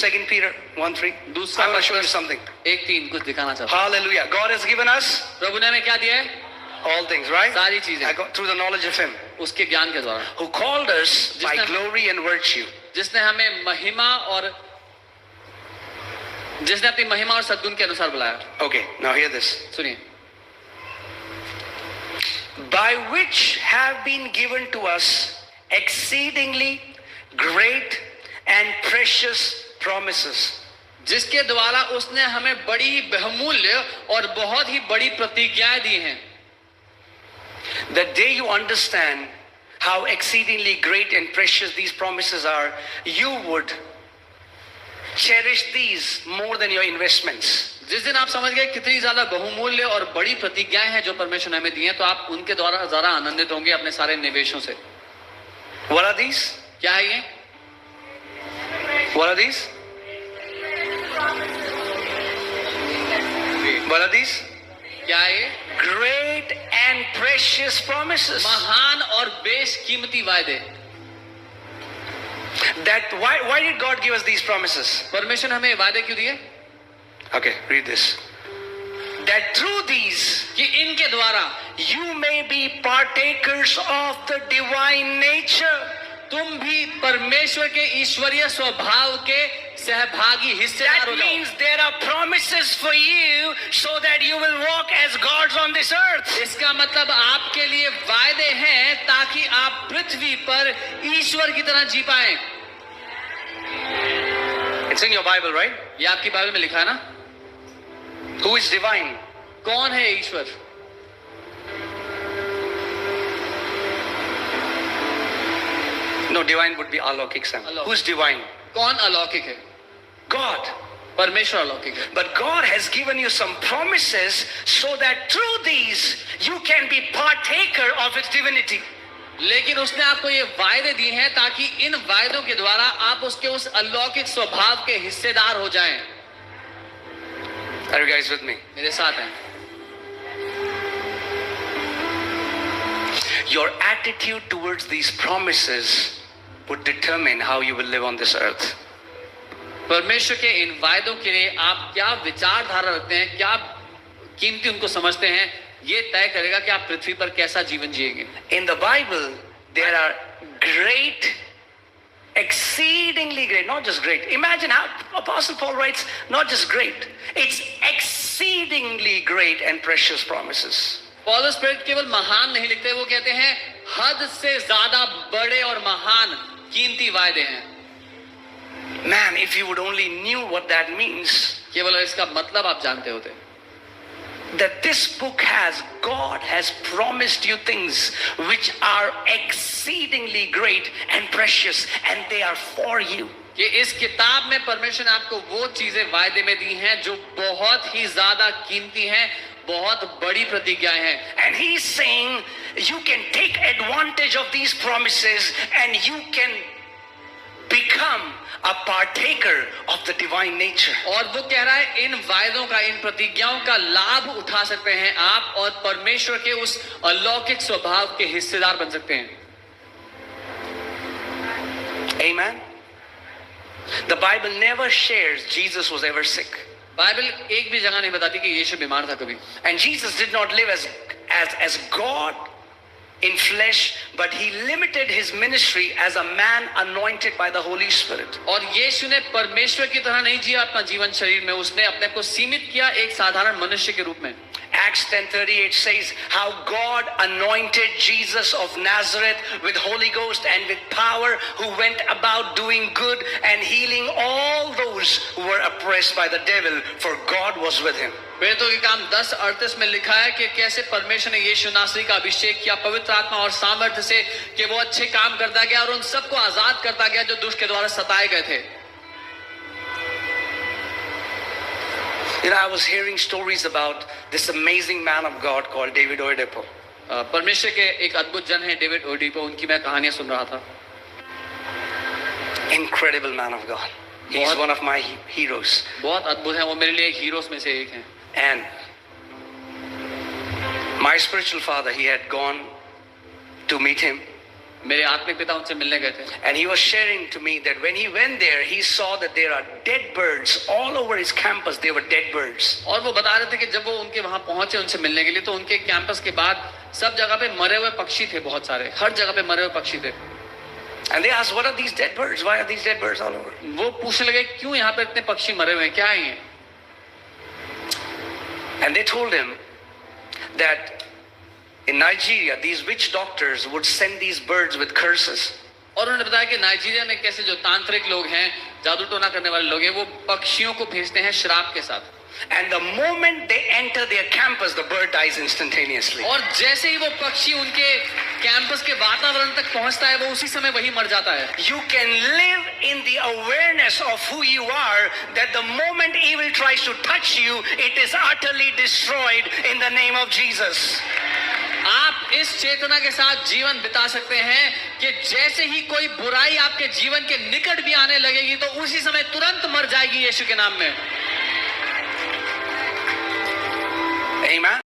2 Peter 1:3. दूसरा I want to show you something. 1:3 कुछ दिखाना चाहता हूँ। Hallelujah. God has given us प्रभु ने हमें क्या दिया है? all things, right? सारी चीजें Through the knowledge of Him, उसके ज्ञान के द्वारा, who called us by जिसने- glory and virtue. जिसने हमें महिमा और जिसने अपनी महिमा और सद्गुण के अनुसार बुलाया। Okay, now hear this. सुनिए, By which have been given to us exceedingly great and precious promises. जिसके द्वारा उसने हमें बड़ी बहुमूल्य और बहुत ही बड़ी प्रतिज्ञाएं दी हैं। The day you understand how exceedingly great and precious these promises are, you would cherish these more than your investments. जिस दिन आप समझ गए कितनी ज्यादा बहुमूल्य और बड़ी प्रतिज्ञाएं हैं जो परमेश्वर ने हमें दी हैं, तो आप उनके द्वारा ज्यादा आनंदित होंगे अपने सारे निवेशों से। What are these? क्या है ये? What are these? What are these? क्या है ये? Great and precious promises. महान और बेशकीमती वायदे। That why did God give us these promises? परमेश्वर ने हमें वायदे क्यों दिए? Okay, read this. That through these कि इनके द्वारा you may be partakers of the divine nature. तुम भी परमेश्वर के ईश्वरीय स्वभाव के सहभागी हिस्सेदार That हो जाओ। means there are promises for you so that you will walk as gods on this earth. इसका मतलब आपके लिए वायदे हैं ताकि आप पृथ्वी पर ईश्वर की तरह जी पाएं। It's in your Bible, right? ये आपकी बाइबल में लिखा है ना? Who is divine? कौन है ईश्वर? No, divine would be alokik, Sam. Alokik. Who's divine? कौन अलौकिक है? God. परमेश्वर अलौकिक है। But God has given you some promises so that through these you can be partaker of its divinity. लेकिन उसने आपको ये वायदे दिए हैं ताकि इन वायदों के द्वारा आप उसके उस अलौकिक स्वभाव के हिस्सेदार हो जाएं। Are you guys with me? मेरे साथ हैं। Your attitude towards these promises would determine how you will live on this earth. परमेश्वर के इन वायदों के लिए आप क्या विचारधारा रखते हैं, क्या कीमती उनको समझते हैं, ये तय करेगा कि आप पृथ्वी पर कैसा जीवन जिएंगे। In the Bible, there are great, exceedingly great, not just great. Imagine how Apostle Paul writes, not just great, it's exceedingly great and precious promises. पौलुस प्रेरित केवल महान नहीं लिखते, वो कहते हैं हद से ज्यादा बड़े और महान कीमती वायदे हैं। Man, if you would only knew what that means, केवल इसका मतलब आप जानते होते that this book has, God has promised you things which are exceedingly great and precious, and they are for you. कि इस किताब में परमेश्वर ने आपको वो चीजें वायदे में दी हैं जो बहुत ही ज्यादा कीमती हैं, बहुत बड़ी प्रतिज्ञाएं हैं। And he's saying you can take advantage of these promises and you can become a partaker of the divine nature. और वो कह रहा है इन वायदों का, इन प्रतिज्ञाओं का लाभ उठा सकते हैं आप और परमेश्वर के उस अलौकिक स्वभाव के हिस्सेदार बन सकते हैं। Amen. The Bible never shares Jesus was ever sick. Bible एक भी जगह नहीं बताती कि यीशु बीमार था कभी। And Jesus did not live as God in flesh, but he limited his ministry as a man anointed by the Holy Spirit. और यीशु ने परमेश्वर की तरह नहीं जिया अपना जीवन शरीर में, उसने अपने को सीमित किया एक साधारण मनुष्य के रूप में। Acts 10:38 says how God anointed Jesus of Nazareth with Holy Ghost and with power, who went about doing good and healing all those who were oppressed by the devil, for God was with him. प्रेरितों के काम 10:38 में लिखा है कि कैसे परमेश्वर ने यीशु नासरी का अभिषेक किया पवित्र आत्मा और सामर्थ्य से कि वो अच्छे काम करता गया और उन सबको आजाद करता गया जो दुष्ट के द्वारा सताए गए थे। You know, I was hearing stories about this amazing man of God called David Oyedepo. परमेश्वर के एक अद्भुत जन है डेविड ओडिपो, उनकी मैं कहानियां सुन रहा था। Incredible man of God. He's one of my heroes. बहुत अद्भुत है, वो मेरे लिए हीरोज में से एक हैं। And my spiritual father, he had gone to meet him मेरे आत्मिक पिता उनसे मिलने गए थे And he was sharing to me that when he went there, he saw that there are dead birds all over his campus. They were dead birds. और वो बता रहे थे कि जब वो उनके वहां पहुंचे उनसे मिलने के लिए तो उनके कैंपस के बाद सब जगह पे मरे हुए पक्षी थे, बहुत सारे, हर जगह पे मरे हुए पक्षी थे। And they asked, what are these dead birds? Why are these dead birds all over? वो पूछने लगे क्यों यहाँ पे इतने पक्षी मरे हुए हैं, क्या है ये? And they told him that in Nigeria, these witch doctors would send these birds with curses. और उन्होंने बताया कि नाइजीरिया में कैसे जो तांत्रिक लोग हैं, जादू टोना करने वाले लोग हैं, वो पक्षियों को भेजते हैं श्राप के साथ। And the moment they enter their campus, the bird dies instantaneously. और जैसे ही वो पक्षी उनके कैंपस के वातावरण तक पहुंचता है वो उसी समय वही मर जाता है। You can live in the awareness of who you are, that the moment evil tries to touch you, it is utterly destroyed in the name of Jesus. आप इस चेतना के साथ जीवन बिता सकते हैं कि जैसे ही कोई बुराई आपके जीवन के निकट भी आने लगेगी तो उसी समय तुरंत मर जाएगी यीशु के नाम में।